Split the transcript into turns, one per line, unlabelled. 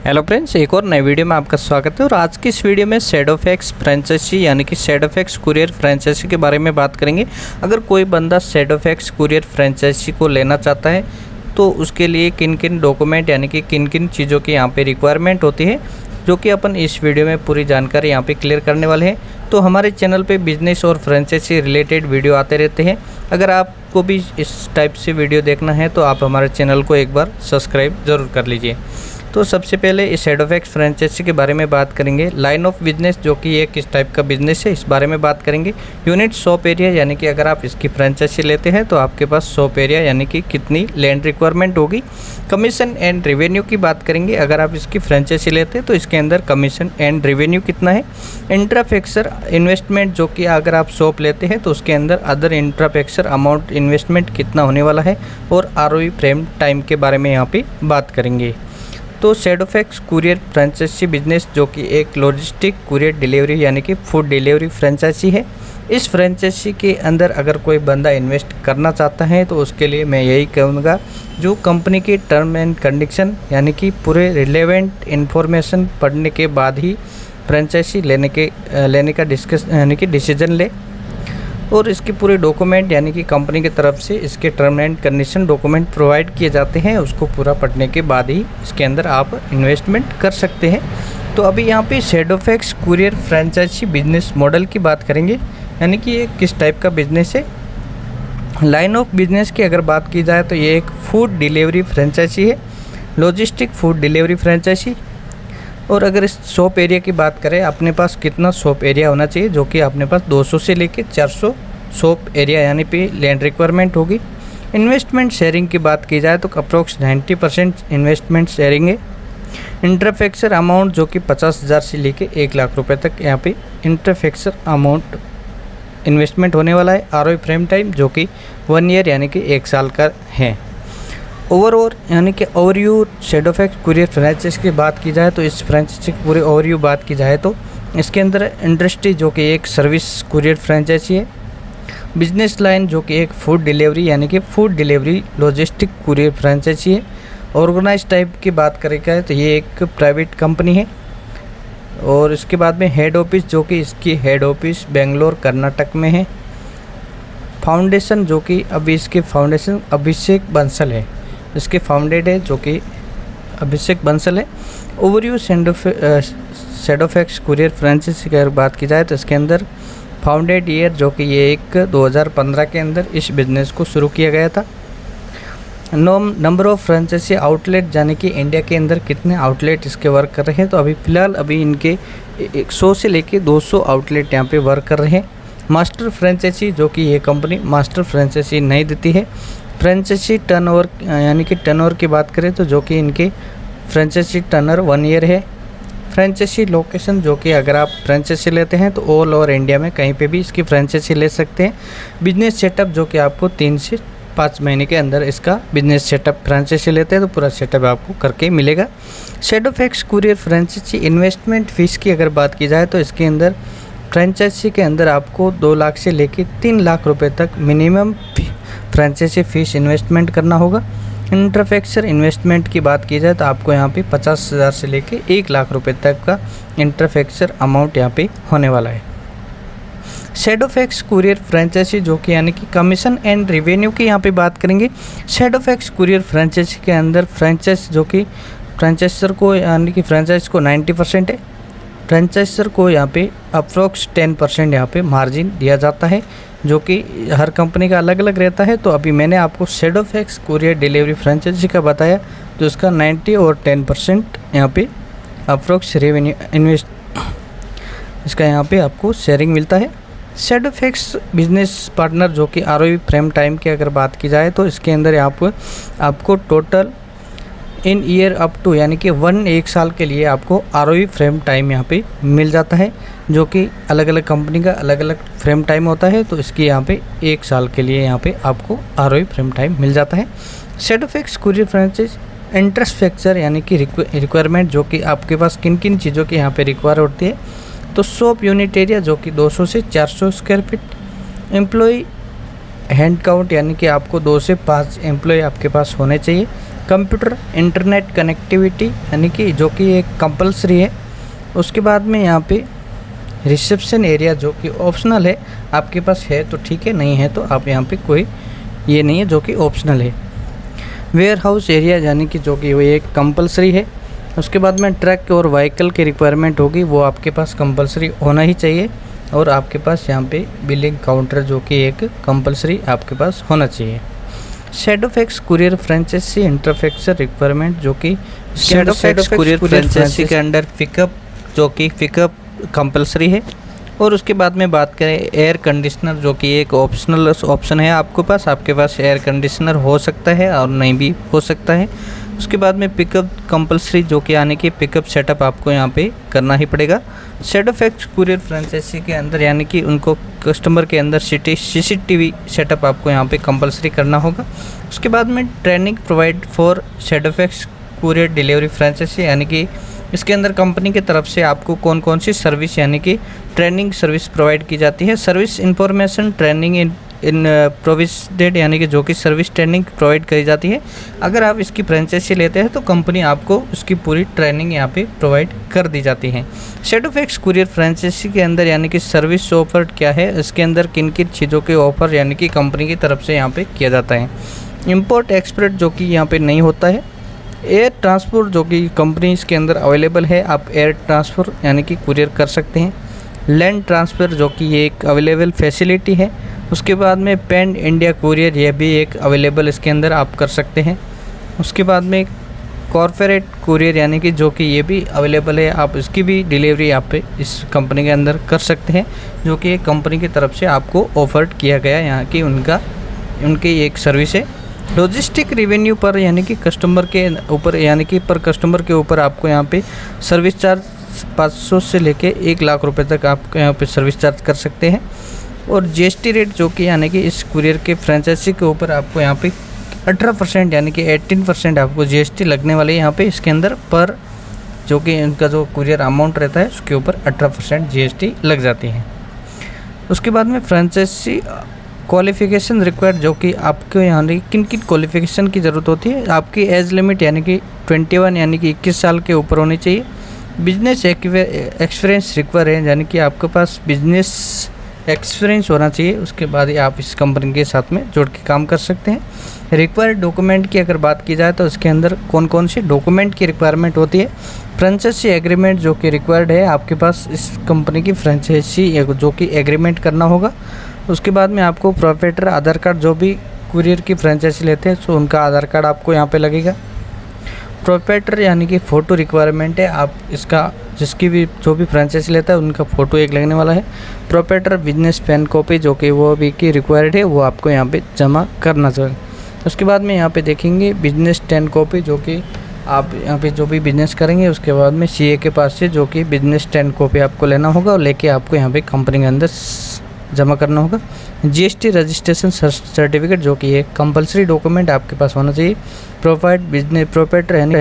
Hello friends, एक और नए वीडियो में आपका स्वागत है। और आज की इस वीडियो में शेडोफैक्स फ्रेंचाइजी यानी कि शेडोफैक्स कुरियर फ्रेंचाइजी के बारे में बात करेंगे। अगर कोई बंदा शेडोफैक्स कुरियर फ्रेंचाइजी को लेना चाहता है तो उसके लिए किन किन डॉक्यूमेंट यानी कि किन किन चीज़ों की यहाँ पे रिक्वायरमेंट होती है, जो कि अपन इस वीडियो में पूरी जानकारी यहाँ पे क्लियर करने वाले हैं। तो हमारे चैनल पे बिजनेस और फ्रेंचाइजी रिलेटेड वीडियो आते रहते हैं। अगर आपको भी इस टाइप से वीडियो देखना है तो आप हमारे चैनल को एक बार सब्सक्राइब ज़रूर कर लीजिए। तो सबसे पहले इस शेडोफैक्स फ्रेंचाइजी के बारे में बात करेंगे। लाइन ऑफ बिजनेस, जो कि ये किस टाइप का बिजनेस है, इस बारे में बात करेंगे। यूनिट शॉप एरिया, यानी कि अगर आप इसकी फ्रेंचाइजी लेते हैं तो आपके पास शॉप एरिया यानी कि कितनी लैंड रिक्वायरमेंट होगी। कमीशन एंड रेवेन्यू की बात करेंगे। अगर आप इसकी फ्रेंचाइजी लेते हैं तो इसके अंदर कमीशन एंड रेवेन्यू कितना है। इंट्राफैक्चर इन्वेस्टमेंट, जो कि अगर आप शॉप लेते हैं तो उसके अंदर अदर इंट्राफैक्चर अमाउंट इन्वेस्टमेंट कितना होने वाला है। और आरओई फ्रेम टाइम के बारे में यहाँ पे बात करेंगे। तो शेडोफैक्स कुरियर फ्रेंचाइजी बिजनेस, जो कि एक लॉजिस्टिक कुरियर डिलीवरी यानी कि फूड डिलीवरी फ्रेंचाइजी है। इस फ्रेंचाइजी के अंदर अगर कोई बंदा इन्वेस्ट करना चाहता है तो उसके लिए मैं यही कहूँगा, जो कंपनी की टर्म एंड कंडीशन यानी कि पूरे रिलेवेंट इन्फॉर्मेशन पढ़ने के बाद ही फ्रेंचाइजी लेने का डिसीजन ले। और इसके पूरे डॉक्यूमेंट यानी कि कंपनी की तरफ से इसके term and condition document provide किए जाते हैं। उसको पूरा पढ़ने के बाद ही इसके अंदर आप इन्वेस्टमेंट कर सकते हैं। तो अभी यहाँ पे शेडोफैक्स कुरियर फ्रेंचाइजी बिजनेस मॉडल की बात करेंगे, यानी कि ये किस टाइप का बिजनेस है। लाइन ऑफ बिजनेस की अगर बात की जाए तो ये एक फूड डिलीवरी फ्रेंचाइजी है, लॉजिस्टिक फूड डिलीवरी फ्रेंचाइजी। और अगर इस शॉप एरिया की बात करें, अपने पास कितना शॉप एरिया होना चाहिए, जो कि अपने पास 200 से लेकर 400 शॉप एरिया यानी पे लैंड रिक्वायरमेंट होगी। इन्वेस्टमेंट शेयरिंग की बात की जाए तो अप्रोक्स 90% इन्वेस्टमेंट शेयरिंग है। इंटरफैक्चर अमाउंट, जो कि 50,000 से लेकर 1 लाख रुपए तक यहाँ पे इंटरफैक्चर अमाउंट इन्वेस्टमेंट होने वाला है। आरओई फ्रेम टाइम, जो कि 1 ईयर यानी कि 1 साल का है। ओवरऑल यानी कि ओवरव्यू शेडोफैक्स कुरियर फ्रेंचाइजी की बात की जाए तो इस फ्रेंचाइजी की पूरे ओवरव्यू बात की जाए तो इसके अंदर इंडस्ट्री, जो कि एक सर्विस कुरियर फ्रेंचाइजी है। बिजनेस लाइन, जो कि एक फूड डिलीवरी यानी कि food delivery logistic courier franchise है। ऑर्गेनाइज टाइप की बात करें तो ये एक प्राइवेट कंपनी है। और इसके बाद में हेड ऑफिस, जो कि इसकी हेड ऑफिस बेंगलोर कर्नाटक में है। फाउंडेशन, जो कि अभी इसके फाउंडेशन अभिषेक बंसल है, इसके फाउंडेड है, जो कि अभिषेक बंसल है। ओवरव्यू शेडोफैक्स कुरियर फ्रेंचाइजी की अगर बात की जाए तो इसके अंदर फाउंडेड ईयर, जो कि ये एक 2015 के अंदर इस बिज़नेस को शुरू किया गया था। नंबर ऑफ फ्रेंचाइजी आउटलेट, यानी कि इंडिया के अंदर कितने आउटलेट इसके वर्क कर रहे हैं, तो अभी फ़िलहाल इनके 100 से लेके 200 आउटलेट यहाँ पे वर्क कर रहे हैं। मास्टर फ्रेंचाइजी, जो कि ये कंपनी मास्टर फ्रेंचाइजी नहीं देती है। फ्रेंचाइजी टर्नओवर, यानी कि टर्नओवर की बात करें तो जो कि इनके फ्रेंचाइजी टर्नओवर 1 ईयर है। फ्रेंचाइजी लोकेशन, जो कि अगर आप फ्रेंचाइजी लेते हैं तो ऑल ओवर इंडिया में कहीं पे भी इसकी फ्रेंचाइजी ले सकते हैं। बिजनेस सेटअप, जो कि आपको 3 से 5 महीने के अंदर इसका बिजनेस सेटअप फ्रेंचाइजी लेते हैं तो पूरा सेटअप आपको करके मिलेगा। शेडोफैक्स कुरियर फ्रेंचाइजी इन्वेस्टमेंट फ़ीस की अगर बात की जाए तो इसके अंदर फ्रेंचाइजी के अंदर आपको 2 लाख से लेकर 3 लाख रुपए तक मिनिमम फ्रेंचाइजी फ़ीस इन्वेस्टमेंट करना होगा। इंटरफैक्चर इन्वेस्टमेंट की बात की जाए तो आपको यहाँ पे 50,000 से लेके 1 लाख रुपए तक का इंटरफैक्चर अमाउंट यहाँ पे होने वाला है। शेडोफैक्स कुरियर फ्रेंचाइजी, जो कि यानी कि कमीशन एंड रेवेन्यू की यहाँ पे बात करेंगे। शेडोफैक्स कुरियर फ्रेंचाइजी के अंदर फ्रेंचाइज, जो कि फ्रेंचाइजर को यानी कि फ्रेंचाइज को 90% है। फ्रेंचाइजर को यहाँ पे अप्रोक्स 10% यहाँ पे मार्जिन दिया जाता है, जो कि हर कंपनी का अलग अलग रहता है। तो अभी मैंने आपको शेडोफैक्स कुरियर डिलीवरी फ्रेंचाइजी का बताया, तो इसका 90 और 10% यहाँ पे अप्रोक्स रेवेन्यू इसका यहाँ पे आपको शेयरिंग मिलता है। शेडोफैक्स बिजनेस पार्टनर, जो कि आरओई फ्रेम टाइम की अगर बात की जाए तो इसके अंदर आपको total in year up to, यानी कि 1 साल के लिए आपको आरओई फ्रेम टाइम यहाँ पे मिल जाता है, जो कि अलग अलग कंपनी का अलग अलग फ्रेम टाइम होता है। तो इसकी यहाँ पे 1 साल के लिए यहाँ पे आपको आरओई फ्रेम टाइम मिल जाता है। शेडोफैक्स कुरियर फ्रेंचाइज इंटरफैक्चर, यानी कि रिक्वायरमेंट, जो कि आपके पास किन किन चीज़ों की यहाँ पे रिक्वायर होती है। तो शॉप यूनिट एरिया, जो कि 200 से 400 square feet. Employ hand count, यानी कि आपको 2 से 5 एम्प्लॉय आपके पास होने चाहिए। कंप्यूटर इंटरनेट कनेक्टिविटी यानी कि जो कि एक कंपलसरी है। उसके बाद में यहाँ पे रिसेप्शन एरिया जो कि ऑप्शनल है, आपके पास है तो ठीक है, नहीं है तो आप यहाँ पे कोई ये नहीं है, जो कि ऑप्शनल है। वेयर हाउस एरिया यानी कि जो कि वो एक कंपलसरी है। उसके बाद में ट्रक और व्हीकल की रिक्वायरमेंट होगी, वो आपके पास कंपलसरी होना ही चाहिए। और आपके पास यहाँ पे बिलिंग काउंटर जो कि एक कंपलसरी आपके पास होना चाहिए। शेडोफैक्स कुरियर फ्रेंचाइजी इंटरफेक्चर रिक्वायरमेंट जो कि शेडोफैक्स कुरियर फ्रेंचाइजी के अंडर पिकअप जो कि पिकअप कंपलसरी है। और उसके बाद में बात करें एयर कंडीशनर जो कि एक ऑप्शनल ऑप्शन है आपके पास एयर कंडीशनर हो सकता है और नहीं भी हो सकता है। उसके बाद में पिकअप कंपलसरी जो कि आने की पिकअप सेटअप आपको यहाँ पे करना ही पड़ेगा। शेडोफैक्स कुरियर फ्रेंचाइजी के अंदर यानी कि उनको कस्टमर के अंदर CCTV सेटअप आपको यहाँ पे कंपलसरी करना होगा। उसके बाद में training provide for Shadowfax courier delivery franchisee यानी कि इसके अंदर कंपनी की तरफ से आपको कौन कौन सी सर्विस यानी कि ट्रेनिंग सर्विस प्रोवाइड की जाती है। Service information training in provided यानी कि जो कि सर्विस ट्रेनिंग प्रोवाइड करी जाती है। अगर आप इसकी फ्रेंचाइजी लेते हैं तो कंपनी आपको उसकी पूरी ट्रेनिंग यहाँ पे प्रोवाइड कर दी जाती है। शेडोफैक्स कुरियर फ्रेंचाइजी के अंदर यानी कि सर्विस ऑफर क्या है, इसके अंदर किन किन चीज़ों के ऑफर यानी कि कंपनी की तरफ से यहाँ पे किया जाता है। इम्पोर्ट एक्सपोर्ट जो कि यहाँ पे नहीं होता है। एयर ट्रांसपोर्ट जो कि कंपनी इसके अंदर अवेलेबल है, आप एयर ट्रांसफ़र यानी कि कुरियर कर सकते हैं। लैंड ट्रांसफ़र जो कि ये एक अवेलेबल फैसिलिटी है। उसके बाद में पैन इंडिया कुरियर, यह भी एक अवेलेबल इसके अंदर आप कर सकते हैं। उसके बाद में कॉर्पोरेट कुरियर यानी कि जो कि ये भी अवेलेबल है, आप इसकी भी डिलीवरी आप पे इस कंपनी के अंदर कर सकते हैं, जो कि एक कंपनी की तरफ से आपको ऑफर्ड किया गया यहाँ की उनकी एक सर्विस है। लॉजिस्टिक रेवेन्यू पर यानी कि कस्टमर के ऊपर यानी कि पर कस्टमर के ऊपर आपको यहाँ पे सर्विस चार्ज 500 से लेके 1 लाख रुपए तक आप यहाँ पे सर्विस चार्ज कर सकते हैं। और GST रेट जो कि यानी कि इस कुरियर के फ्रेंचाइजी के ऊपर आपको यहाँ पे 18% यानी कि 18% आपको GST लगने वाले यहाँ पे इसके अंदर पर जो कि इनका जो कुरियर अमाउंट रहता है उसके ऊपर 18% GST लग जाती है। उसके बाद में फ्रेंचाइजी क्वालिफ़िकेशन रिक्वायर्ड जो कि आपको यानी किन किन क्वालिफ़िकेशन की ज़रूरत होती है। आपकी एज लिमिट यानी कि 21 यानी कि 21 साल के ऊपर होनी चाहिए। बिजनेस एक्सपीरियंस रिक्वायर है यानी कि आपके पास बिजनेस एक्सपीरियंस होना चाहिए, उसके बाद ही आप इस कंपनी के साथ में जुड़ के काम कर सकते हैं। रिक्वायर्ड डॉक्यूमेंट की अगर बात की जाए तो इसके अंदर कौन कौन सी डॉक्यूमेंट की रिक्वायरमेंट होती है। फ्रेंचाइजी एग्रीमेंट जो कि रिक्वायर्ड है, आपके पास इस कंपनी की फ्रेंचाइजी जो कि एग्रीमेंट करना होगा। उसके बाद में आपको प्रोप्राइटर आधार कार्ड, जो भी कुरियर की फ्रेंचाइजी लेते हैं तो उनका आधार कार्ड आपको यहाँ पे लगेगा। प्रोप्राइटर यानी कि फ़ोटो रिक्वायरमेंट है, आप इसका जिसकी भी जो भी फ्रेंचाइजी लेता है उनका फ़ोटो एक लगने वाला है। प्रोप्राइटर बिजनेस पेन कॉपी जो कि वो भी की रिक्वायर्ड है, वो आपको यहाँ पे जमा करना चाहिए। उसके बाद में यहाँ पे देखेंगे बिजनेस 10 कॉपी जो कि आप यहाँ पे जो भी बिज़नेस करेंगे उसके बाद में CA के पास से जो कि बिजनेस 10 कॉपी आपको लेना होगा और लेके आपको यहाँ पे कंपनी के अंदर जमा करना होगा। GST रजिस्ट्रेशन सर्टिफिकेट जो कि एक कंपलसरी डॉक्यूमेंट आपके पास होना चाहिए। प्रोवाइड बिजनेस प्रोप्राइटर यानी